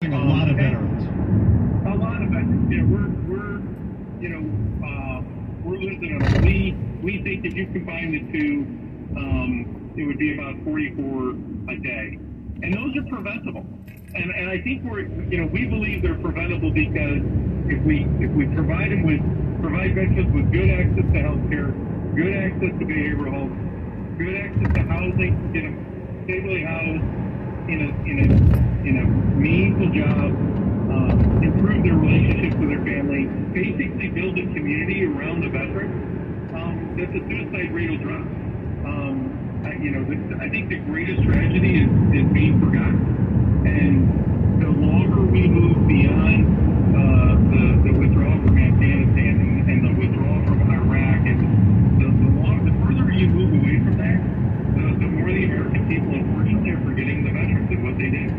A lot of veterans. A lot of veterans. Yeah, we're losing them. We think if you combine the two, it would be about 44 a day, and those are preventable. And I think we believe they're preventable because if we provide veterans with good access to health care, good access to behavioral health, good access to housing, get them stably housed in a meaningful job, improve their relationships with their family, basically build a community around the veteran, that the suicide rate will drop. I think the greatest tragedy is being forgotten. And the longer we move beyond the withdrawal from Afghanistan and the withdrawal from Iraq, and the further you move away from that, the more the American people, unfortunately, are forgetting the veterans and what they did.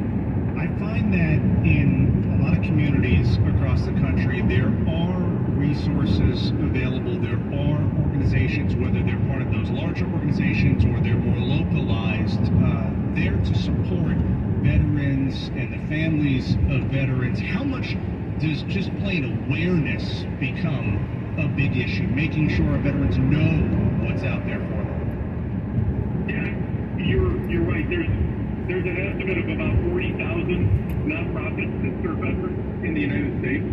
I find that in a lot of communities across the country, there are resources available. There are organizations, whether they're part of those larger organizations or they're more localized, there to support veterans and the families of veterans. How much does just plain awareness become a big issue, making sure our veterans know what's out there for them? Yeah, you're right. There's an estimate of about 40,000 nonprofits that serve veterans in the United States.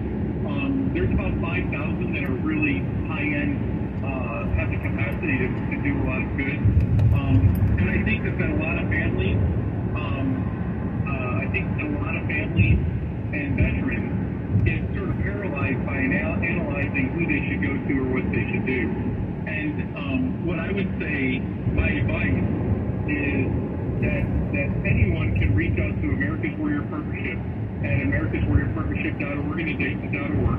There's about 5,000 that are really high-end, have the capacity to do a lot of good. And I think that a lot of families, and veterans get sort of paralyzed by analyzing who they should go to or what they should do. And what I would say, my advice is that anyone can reach out to America's Warrior Partnership at americaswarriorpartnership.organizations.org.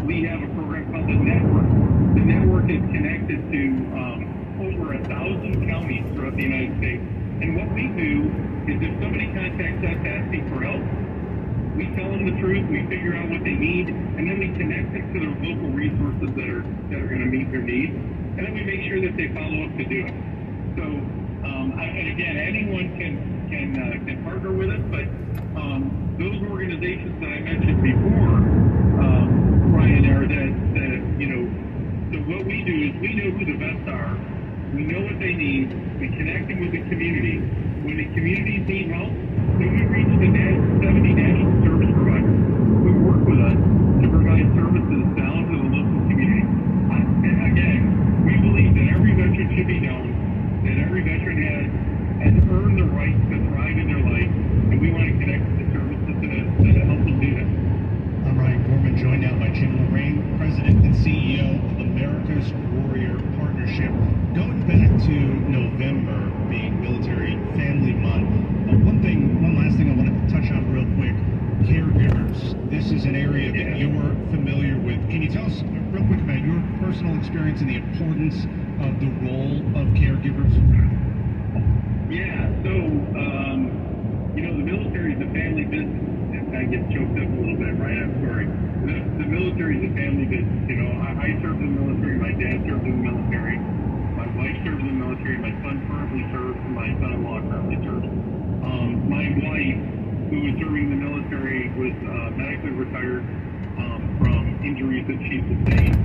We have a program called the Network. The network is connected to over 1,000 counties throughout the United States. And what we do is if somebody contacts us asking for help, we tell them the truth, we figure out what they need, and then we connect them to their local resources that are going to meet their needs, and then we make sure that they follow up to do it. So, and again, anyone can partner with us, but those organizations that I mentioned before, Brian, are that so what we do is we know who the vets are, we know what they need, we connect them with the community. When the communities need help, then we reach the 70 national service providers who work with us to provide services down to the local community. And again, we believe that every veteran should be known, that every veteran has earned the right to thrive in their life, and we want to connect with the services that help them do that. I'm Ryan Gorman, joined now by Jim Lorraine, President and CEO of America's Warrior Partnership. Going back to November being Military Family Month, one last thing I want to touch on real quick, caregivers. This is an area that you're familiar with. Can you tell us real quick about your personal experience and the importance of the role of caregivers? Yeah, so, the military is a family business. I get choked up a little bit, right? I'm sorry. The military is a family business. I served in the military, my dad served in the military, my wife served in the military, my son currently serves, and my son-in-law currently serves. My wife, who was serving in the military, was medically retired from injuries that she sustained.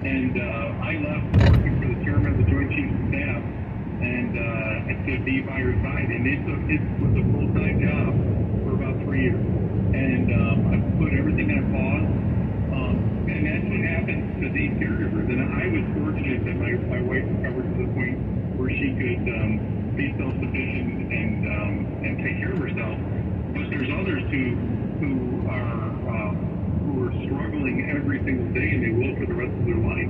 And I left working for the chairman of the Joint Chiefs of Staff and to be by her side. And it was a full-time job for about 3 years. And I put everything on pause. And that's what happens to these caregivers. And I was fortunate that my wife recovered to the point where she could be self-sufficient and take care of herself. But there's others who are struggling every single day, and they will for the rest of their life.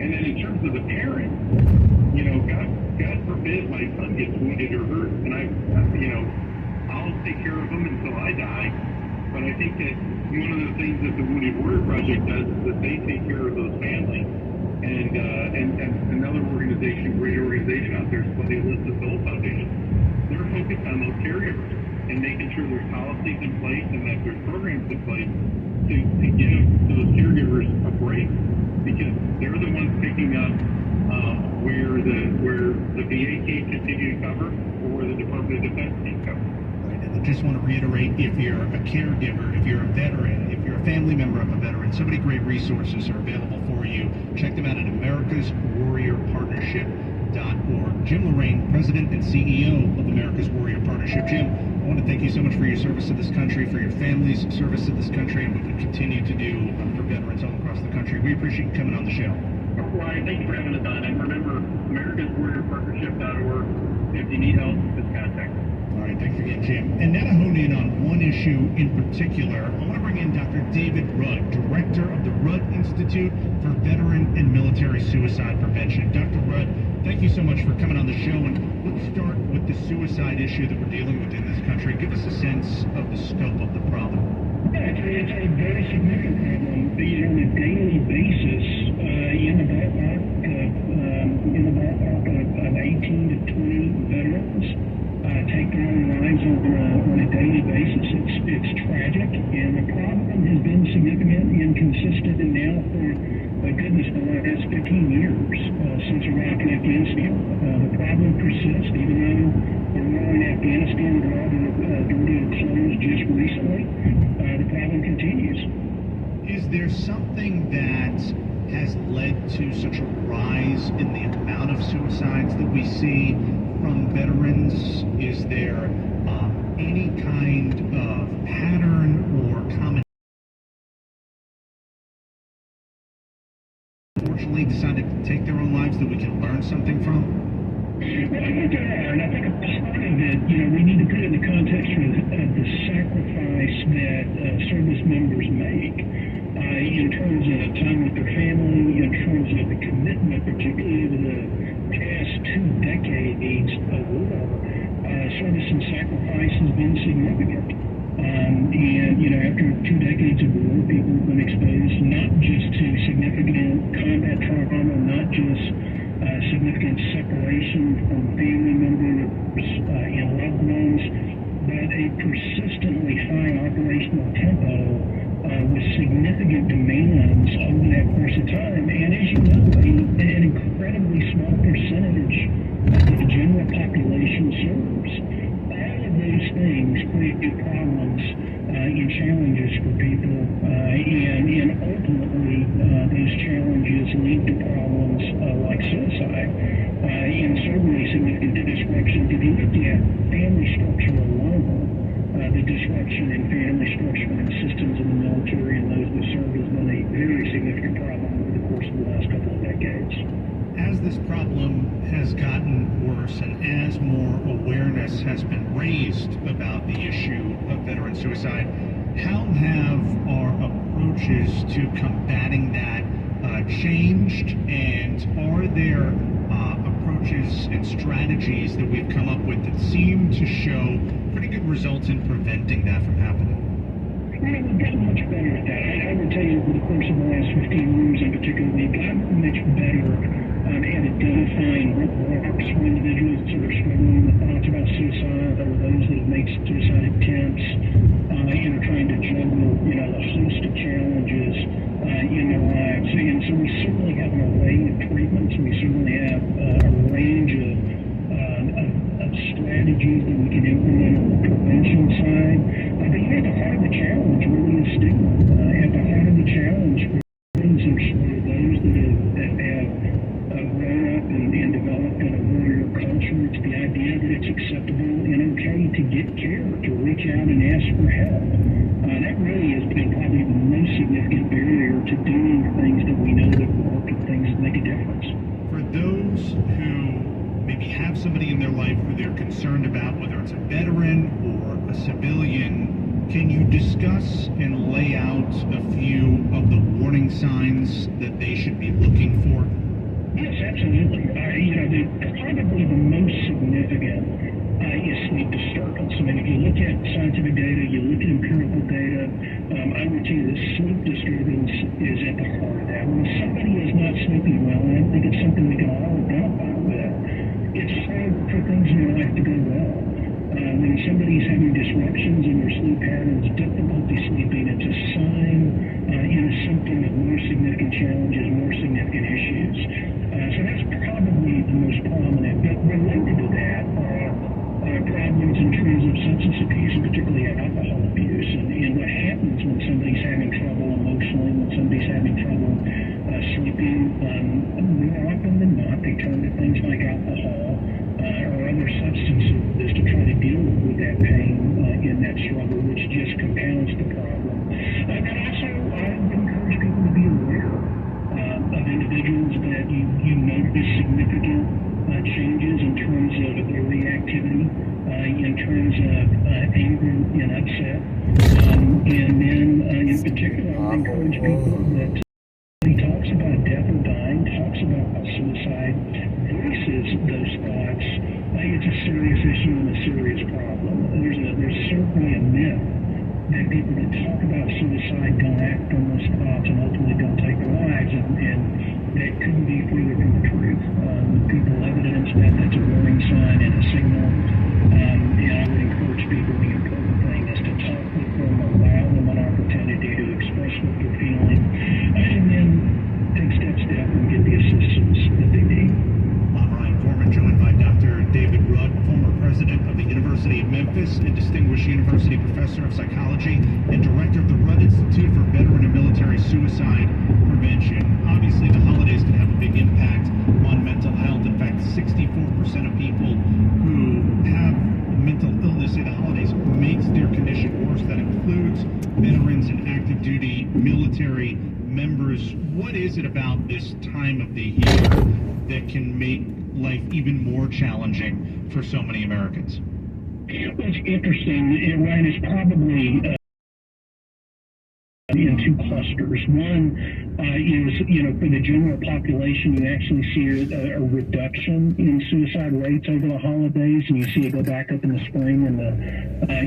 And then in terms of the parents, God forbid my son gets wounded or hurt, and I'll take care of him until I die. But I think that one of the things that the Wounded Warrior Project does is that they take care of those families. And another organization, great organization out there is called the Elizabeth Dole Foundation. They're focused on those caregivers and making sure there's policies in place and that there's programs in place to give those caregivers a break, because they're the ones picking up where the VA can't continue to cover or where the Department of Defense can't cover. Right. just want to reiterate, if you're a caregiver, if you're a veteran, if you're a family member of a veteran, so many great resources are available for you. Check them out at americaswarriorpartnership.org. Jim Lorraine, President and CEO of America's Warrior Partnership. Jim, I want to thank you so much for your service to this country, for your family's service to this country, and what you continue to do for veterans all across the country. We appreciate you coming on the show. Ryan, thank you for having us on. And remember, americaswarriorpartnership.org. If you need help, just contact us. All right, thanks again, Jim. And now to hone in on one issue in particular, I want to bring in Dr. David Rudd, Director of the Rudd Institute for Veteran and Military Suicide Prevention. Dr. Rudd, thank you so much for coming on the show. And let's start with the suicide issue that we're dealing with in this country. Give us a sense of the scope of the problem. Yeah, it's a very significant problem. On a daily basis, in the ballpark of 18 to 20 veterans take their own lives on a daily basis. It's tragic, and the problem has been significant and consistent, and now for, my goodness, the last 15 years since Iraq and Afghanistan. The problem persists, even though the war in Afghanistan brought a close just recently. The problem continues. Is there something that has led to such a rise in the amount of suicides that we see from veterans? Is there any kind of pattern or common? Unfortunately, decided to take their own lives that we can learn something from? Well, I think there are, and I think a part of it, we need to put it in the context of the sacrifice that service members make in terms of time with their family, in terms of the commitment, particularly over the past 2 decades of war. Service and sacrifice has been significant. After 2 decades of war, people have been exposed not just to significant combat trauma, not just significant separation from family members and loved ones, but a persistently high operational tempo with significant demands over that course of time. And as you know, an incredibly small percentage of the general population serves. All of those things create problems and challenges for people, and ultimately those challenges lead to problems like suicide, and certainly significant disruptions. If you look at family structure alone, the disruption in family structure and systems in the military and those that serve has been a very significant problem over the course of the last couple of decades. As this problem has gotten worse and as more awareness has been raised about the issue of veteran suicide, how have our approaches to combating that changed, and are there approaches and strategies that we've come up with that seem to show pretty good results in preventing that from happening? We've gotten much better at that. I would tell you over the course of the last 15 years in particular, we've gotten much better at identifying what works for individuals that are struggling with thoughts about suicide, or those that have made suicide attempts, and are trying to juggle, a host of challenges in their lives. And so we certainly have an array of treatments. We certainly have a range of strategies that we can implement on the prevention side. But at the heart of the challenge really is stigma. At the heart of the challenge for those that have grown up and developed in a warrior culture, it's the idea that it's acceptable and okay to get care, to reach out and ask for help. That really has been probably the most significant barrier to doing things that we know that work and things that make a difference. For those who maybe have somebody in their life who they're concerned about, whether it's a veteran or a civilian, can you discuss and lay out a few of the warning signs that they should be looking for? Yes, absolutely. Probably the most significant is sleep disturbance. I mean, if you look at scientific data, you look at empirical data, I would tell you that sleep disturbance is at the heart of that. When somebody is not sleeping well, and I think it's something we can all identify with, it's hard for things in their life to go well. When somebody's having disruptions in their sleep patterns, difficulty sleeping, it's a sign and a symptom of more significant challenges, more significant issues. So that's probably the most prominent. But related to that are problems in terms of substance abuse, and particularly alcohol abuse. And what happens when somebody's having trouble emotionally, when somebody's having trouble sleeping, more often than not, they turn to things like alcohol or other substances to try to deal with that pain in that struggle, which just compounds the problem. And also, I would encourage people to be aware of individuals that you notice significant changes in terms of their reactivity, in terms of anger and upset. And then, in particular, I would encourage people that he talks about death or dying, talks about suicide, voices those thoughts. It's a serious issue and a serious problem. There's certainly a myth that people that talk about suicide don't act on those thoughts and ultimately don't take their lives, and that couldn't be further from the truth. People evidence that's a warning sign and a signal, and I would encourage people, the important thing is to talk with them, allow them an opportunity to express what they're feeling, and then take steps to help them get the assistance that they need. I'm Ryan Foreman, joined by Dr. David Rudd, former president of the University of Memphis and distinguished university professor of psychology and director of the Rudd Institute for Veteran and Military Suicide Prevention. Obviously, the holidays can have a big impact on mental health. In fact, 64% of people who have mental illness say the holidays makes their condition worse. That includes veterans and active duty military members. What is it about this time of the year that can make life even more challenging for so many Americans? Well, it's interesting, Ryan. It's probably in two clusters. One is, for the general population, you actually see a reduction in suicide rates over the holidays, and you see it go back up in the spring and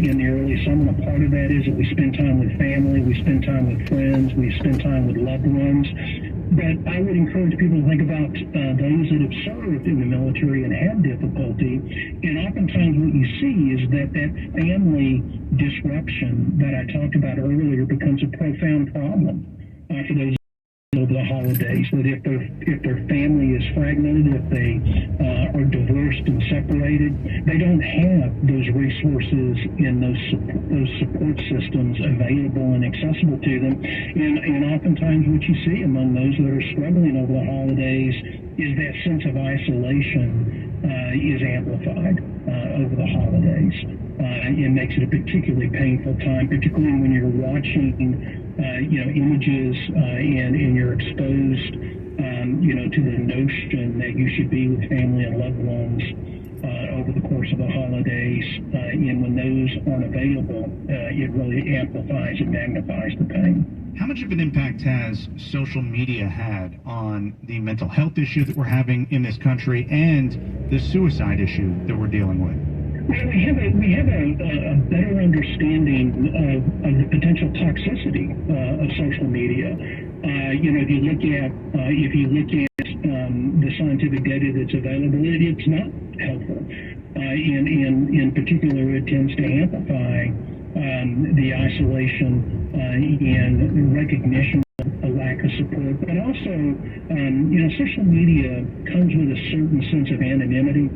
in the early summer. And a part of that is that we spend time with family, we spend time with friends, we spend time with loved ones. But I would encourage people to think about those that have served in the military and had difficulty. And oftentimes what you see is that family disruption that I talked about earlier becomes a profound problem for those over the holidays. That if their family is fragmented, if they are divorced and separated, they don't have those resources and those support systems available and accessible to them. And oftentimes what you see among those that are struggling over the holidays is that sense of isolation is amplified over the holidays. It makes it a particularly painful time, particularly when you're watching images and you're exposed to the notion that you should be with family and loved ones over the course of the holidays, and when those aren't available, it really amplifies and magnifies the pain. How much of an impact has social media had on the mental health issue that we're having in this country and the suicide issue that we're dealing with? Well, we have a better understanding of the potential toxicity of social media. If you look at the scientific data that's available, it's not helpful. In particular, it tends to amplify the isolation and recognition of a lack of support. But also, social media comes with a certain sense of anonymity.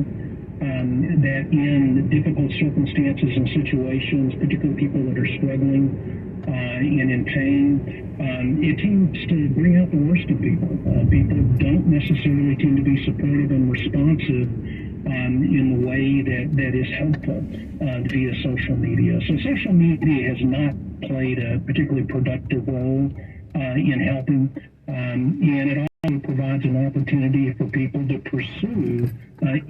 That in difficult circumstances and situations, particularly people that are struggling and in pain, it tends to bring out the worst in people. People don't necessarily tend to be supportive and responsive in the way that is helpful via social media. So social media has not played a particularly productive role in helping, and it also provides an opportunity for people to pursue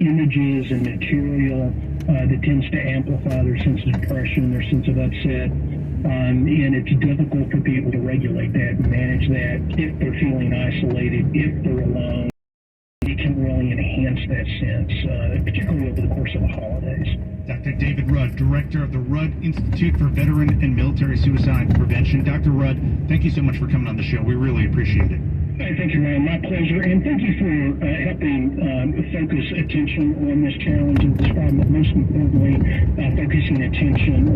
images and material that tends to amplify their sense of depression, their sense of upset, and it's difficult for people to regulate that and manage that if they're feeling isolated, if they're alone. It can really enhance that sense, particularly over the course of the holidays. Dr. David Rudd, director of the Rudd Institute for Veteran and Military Suicide Prevention. Dr. Rudd, thank you so much for coming on the show. We really appreciate it. Thank you, Ryan. My pleasure. And thank you for helping focus attention on this challenge and this problem, but most importantly, focusing attention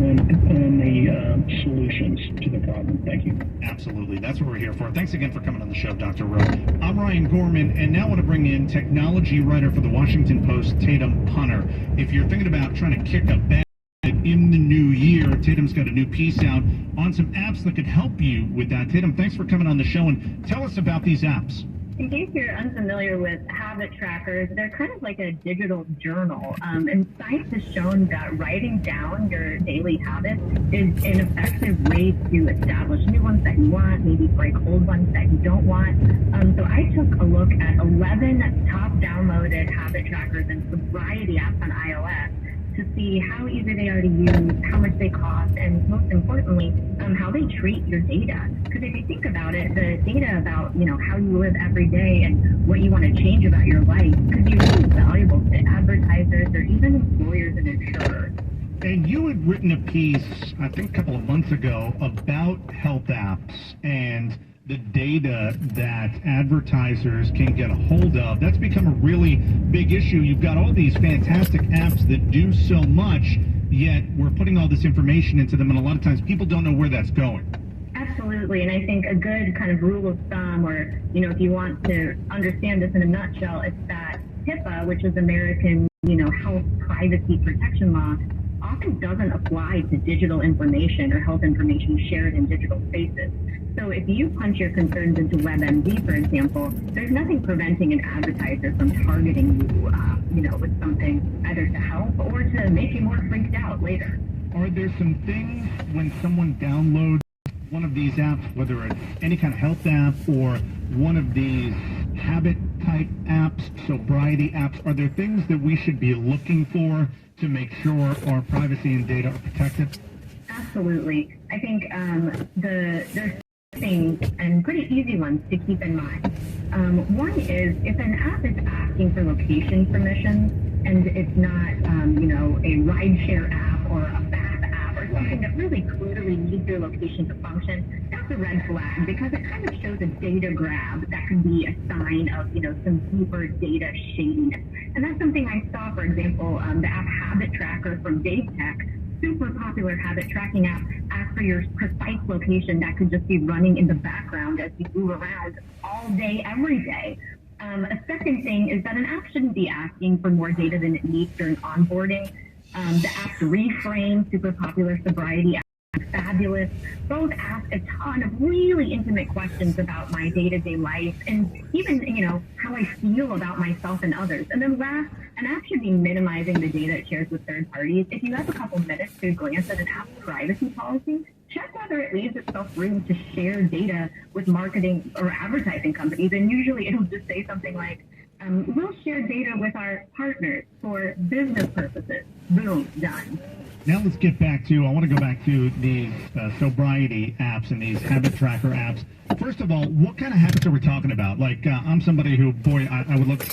on the solutions to the problem. Thank you. Absolutely. That's what we're here for. Thanks again for coming on the show, Dr. Rowe. I'm Ryan Gorman, and now I want to bring in technology writer for the Washington Post, Tatum Punter. If you're thinking about trying to kick a bad in the new year, Tatum's got a new piece out on some apps that could help you with that. Tatum, thanks for coming on the show, and tell us about these apps. In case you're unfamiliar with habit trackers, they're kind of like a digital journal. And science has shown that writing down your daily habits is an effective way to establish new ones that you want, maybe break old ones that you don't want. So I took a look at 11 top downloaded habit trackers and sobriety apps on iOS to see how easy they are to use, how much they cost, and most importantly, how they treat your data. Because if you think about it, the data about, how you live every day and what you want to change about your life could be really valuable to advertisers or even employers and insurers. And you had written a piece, I think a couple of months ago, about health apps and the data that advertisers can get a hold of. That's become a really big issue. You've got all these fantastic apps that do so much, yet we're putting all this information into them, and a lot of times people don't know where that's going. Absolutely, and I think a good kind of rule of thumb, or, if you want to understand this in a nutshell, it's that HIPAA, which is American, health privacy protection law, often doesn't apply to digital information or health information shared in digital spaces. So if you punch your concerns into WebMD, for example, there's nothing preventing an advertiser from targeting you, with something either to help or to make you more freaked out later. Are there some things when someone downloads one of these apps, whether it's any kind of health app or one of these habit type apps, sobriety apps, are there things that we should be looking for to make sure our privacy and data are protected? Absolutely. I think there's things and pretty easy ones to keep in mind. One is if an app is asking for location permissions and it's not, a rideshare app or a map app or something that really clearly needs your location to function, that's a red flag because it kind of shows a data grab that could be a sign of, some deeper data shadiness. And that's something I saw, for example, the app Habit Tracker from Dave Tech, super popular habit tracking app, asks for your precise location that could just be running in the background as you move around all day, every day. A second thing is that an app shouldn't be asking for more data than it needs during onboarding. The apps Reframe, super popular sobriety app, Fabulous, both ask a ton of really intimate questions about my day-to-day life and even, how I feel about myself and others. And then last, an app should be minimizing the data it shares with third parties. If you have a couple minutes to glance at an app's privacy policy, check whether it leaves itself room to share data with marketing or advertising companies. And usually it'll just say something like, we'll share data with our partners for business purposes. Boom, done. Now let's get back to, I want to go back to these sobriety apps and these habit tracker apps. First of all, what kind of habits are we talking about? Like, I'm somebody who, boy, I would look